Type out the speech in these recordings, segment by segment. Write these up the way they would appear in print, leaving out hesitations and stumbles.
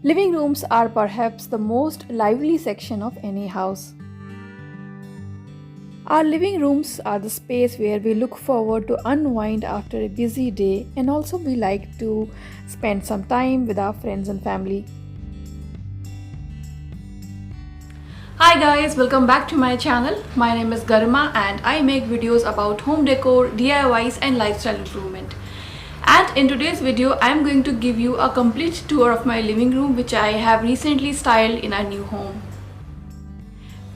Living rooms are perhaps the most lively section of any house. Our living rooms are the space where we look forward to unwind after a busy day, and also we like to spend some time with our friends and family. Hi guys, welcome back to my channel. My name is Garima and I make videos about home decor, DIYs and lifestyle improvement. And in today's video, I am going to give you a complete tour of my living room which I have recently styled in our new home.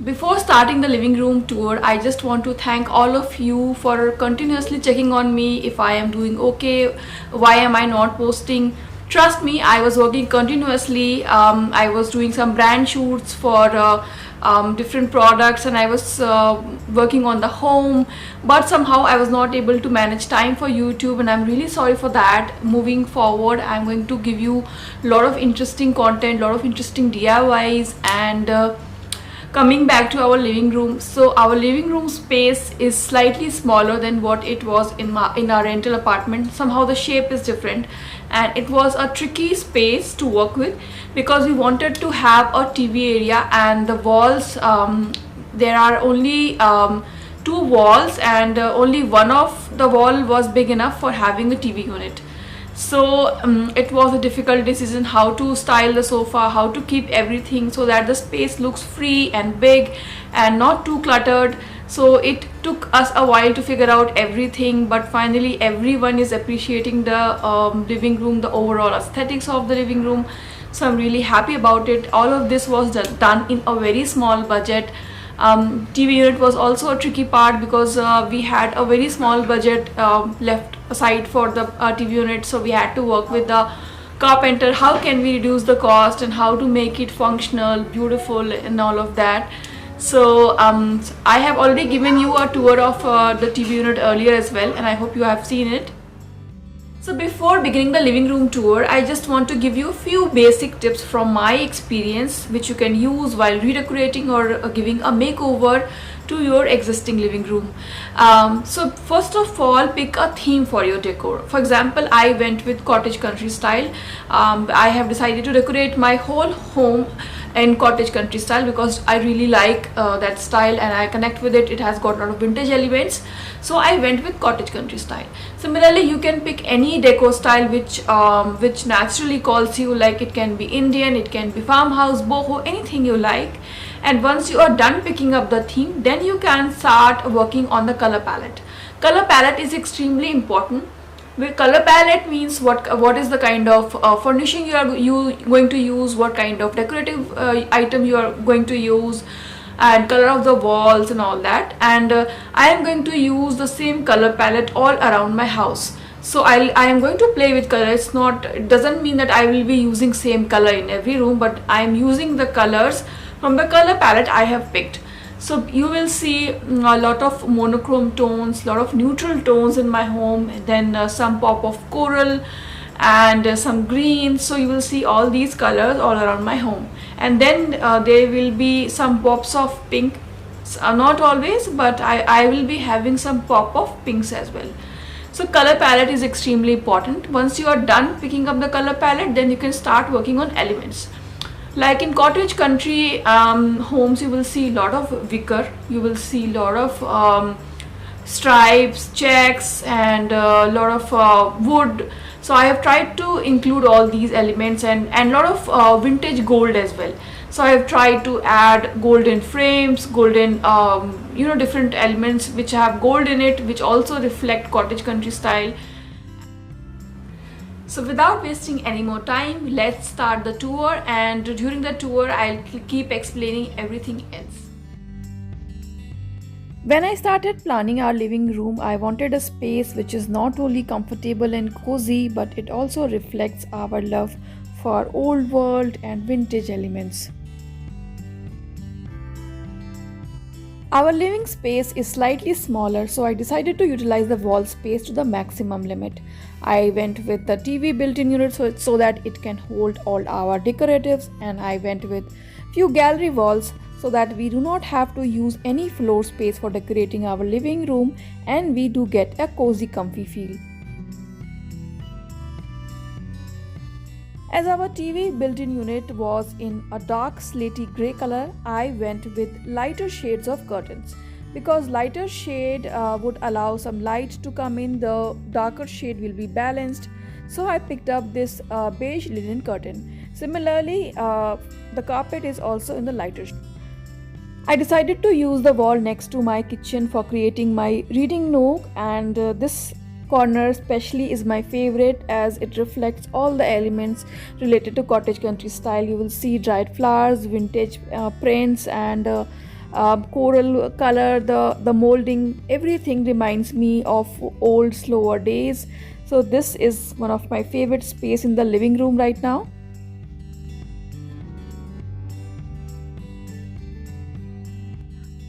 Before starting the living room tour, I just want to thank all of you for continuously checking on me if I am doing okay, why am I not posting. Trust me, I was working continuously. I was doing some brand shoots for different products, and I was working on the home, but somehow I was not able to manage time for YouTube, and I'm really sorry for that. Moving forward, I'm going to give you a lot of interesting content, lot of interesting DIYs, and coming back to our living room. So our living room space is slightly smaller than what it was in our rental apartment. Somehow the shape is different, and it was a tricky space to work with because we wanted to have a TV area, and the walls, there are only two walls, and only one of the wall was big enough for having a TV unit. So it was a difficult decision how to style the sofa, how to keep everything so that the space looks free and big and not too cluttered. So it took us a while to figure out everything, but finally everyone is appreciating the living room, the overall aesthetics of the living room. So I'm really happy about it. All of this was done in a very small budget. TV unit was also a tricky part because we had a very small budget left aside for the TV unit, so we had to work with the carpenter. How can we reduce the cost and how to make it functional, beautiful, and all of that. So I have already given you a tour of the TV unit earlier as well, and I hope you have seen it. So before beginning the living room tour, I just want to give you a few basic tips from my experience which you can use while redecorating or giving a makeover to your existing living room. So first of all, pick a theme for your decor. For example, I went with cottage country style. I have decided to decorate my whole home in cottage country style because I really like that style and I connect with it. It has got a lot of vintage elements, so I went with cottage country style. Similarly, you can pick any decor style which naturally calls you, like it can be Indian, it can be farmhouse, boho, anything you like. And once you are done picking up the theme, then you can start working on the color palette. Color palette is extremely important. With color palette means what is the kind of furnishing you are going to use, what kind of decorative item you are going to use, and color of the walls and all that. And I am going to use the same color palette all around my house. So I am going to play with color. It doesn't mean that I will be using same color in every room, but I am using the colors from the color palette I have picked. So you will see a lot of monochrome tones, lot of neutral tones in my home, then some pop of coral and some green. So you will see all these colors all around my home, and then there will be some pops of pink, not always, but I will be having some pop of pinks as well. So color palette is extremely important. Once you are done picking up the color palette, then you can start working on elements. Like in cottage country homes, you will see a lot of wicker, you will see a lot of stripes, checks, and a lot of wood. So I have tried to include all these elements, and a lot of vintage gold as well. So I have tried to add golden frames, golden different elements which have gold in it, which also reflect cottage country style. So without wasting any more time, let's start the tour, and during the tour I'll keep explaining everything else. When I started planning our living room, I wanted a space which is not only comfortable and cozy, but it also reflects our love for old world and vintage elements. Our living space is slightly smaller, so I decided to utilize the wall space to the maximum limit. I went with the TV built-in unit so that it can hold all our decoratives, and I went with few gallery walls so that we do not have to use any floor space for decorating our living room, and we do get a cozy comfy feel. As our TV built-in unit was in a dark slaty grey color, I went with lighter shades of curtains. Because lighter shade would allow some light to come in, the darker shade will be balanced. So I picked up this beige linen curtain. Similarly, the carpet is also in the lighter shade. I decided to use the wall next to my kitchen for creating my reading nook, and this corner especially is my favorite as it reflects all the elements related to cottage country style. You will see dried flowers, vintage prints, and coral color. The molding, everything reminds me of old slower days. So this is one of my favorite space in the living room right now.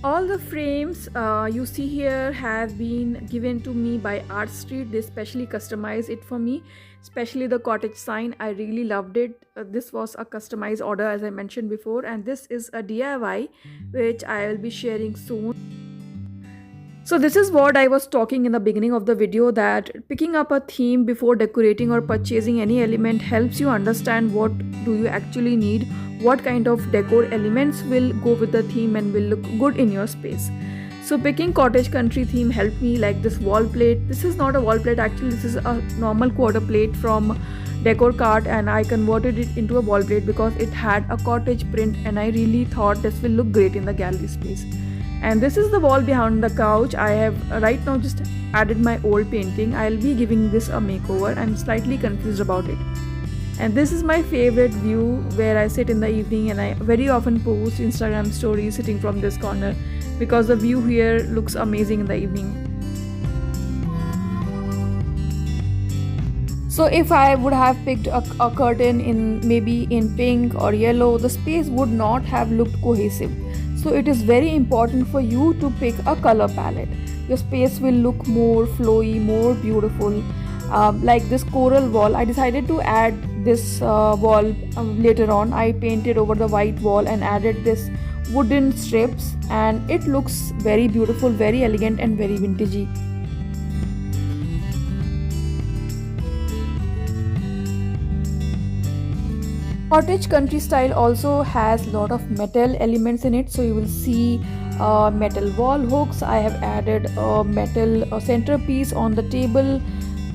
All the frames you see here have been given to me by Art Street. They specially customized it for me, especially the cottage sign. I really loved it. This was a customized order, as I mentioned before, and this is a DIY which I will be sharing soon. So this is what I was talking in the beginning of the video, that picking up a theme before decorating or purchasing any element helps you understand what do you actually need, what kind of decor elements will go with the theme and will look good in your space. So picking cottage country theme helped me, like this wall plate. This is not a wall plate, actually this is a normal quarter plate from Decor Cart, and I converted it into a wall plate because it had a cottage print and I really thought this will look great in the gallery space. And this is the wall behind the couch. I have right now just added my old painting. I'll be giving this a makeover. I'm slightly confused about it. And this is my favorite view where I sit in the evening, and I very often post Instagram stories sitting from this corner because the view here looks amazing in the evening. So if I would have picked a curtain in maybe in pink or yellow, the space would not have looked cohesive. So it is very important for you to pick a color palette. Your space will look more flowy, more beautiful. Like this coral wall, I decided to add this wall later on. I painted over the white wall and added this wooden strips, and it looks very beautiful, very elegant and very vintagey. Cottage country style also has a lot of metal elements in it, so you will see metal wall hooks. I have added a metal centerpiece on the table,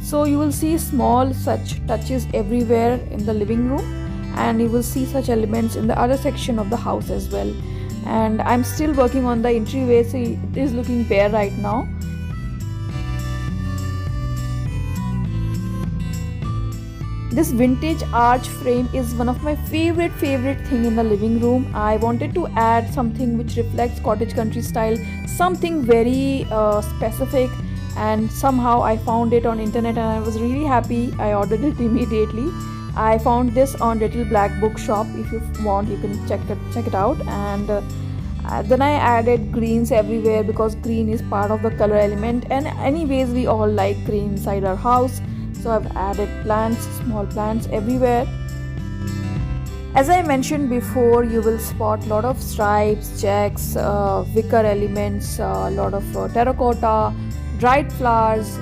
so you will see small such touches everywhere in the living room, and you will see such elements in the other section of the house as well. And I'm still working on the entryway, so it is looking bare right now. This vintage arch frame is one of my favorite thing in the living room. I wanted to add something which reflects cottage country style, something very specific, and somehow I found it on internet and I was really happy. I ordered it immediately. I found this on Little Black Bookshop. If you want, you can check it out. And then I added greens everywhere because green is part of the color element, and anyways we all like green inside our house. So I've added plants, small plants everywhere. As I mentioned before, you will spot a lot of stripes, checks, wicker elements, a lot of terracotta, dried flowers,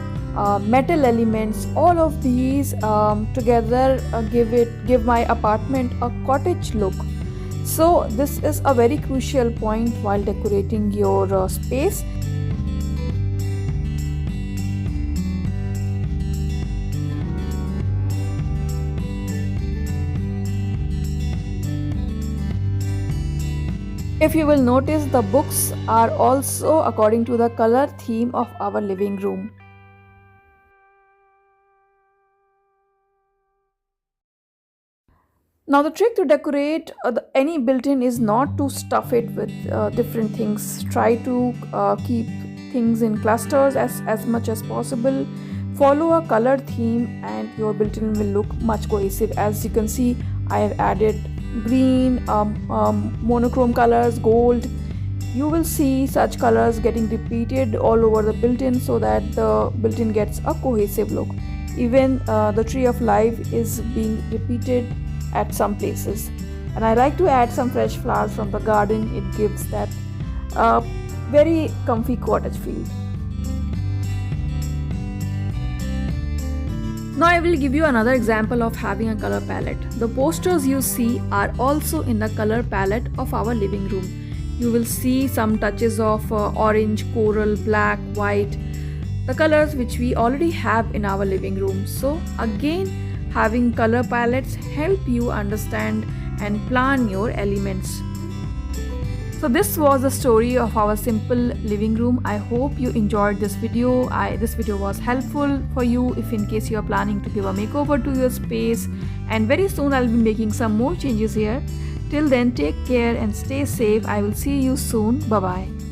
metal elements. All of these together give my apartment a cottage look. So this is a very crucial point while decorating your space. If you will notice, the books are also according to the color theme of our living room. Now the trick to decorate any built-in is not to stuff it with different things. Try to keep things in clusters as much as possible. Follow a color theme and your built-in will look much cohesive. As you can see, I have added green, monochrome colors, gold. You will see such colors getting repeated all over the built-in so that the built-in gets a cohesive look. Even the tree of life is being repeated at some places. And I like to add some fresh flowers from the garden. It gives that very comfy cottage feel. Now I will give you another example of having a color palette. The posters you see are also in the color palette of our living room. You will see some touches of orange, coral, black, white, the colors which we already have in our living room. So again, having color palettes help you understand and plan your elements. So this was the story of our simple living room. I hope you enjoyed this video. This video was helpful for you if in case you are planning to give a makeover to your space, and very soon I'll be making some more changes here. Till then, take care and stay safe. I will see you soon. Bye bye.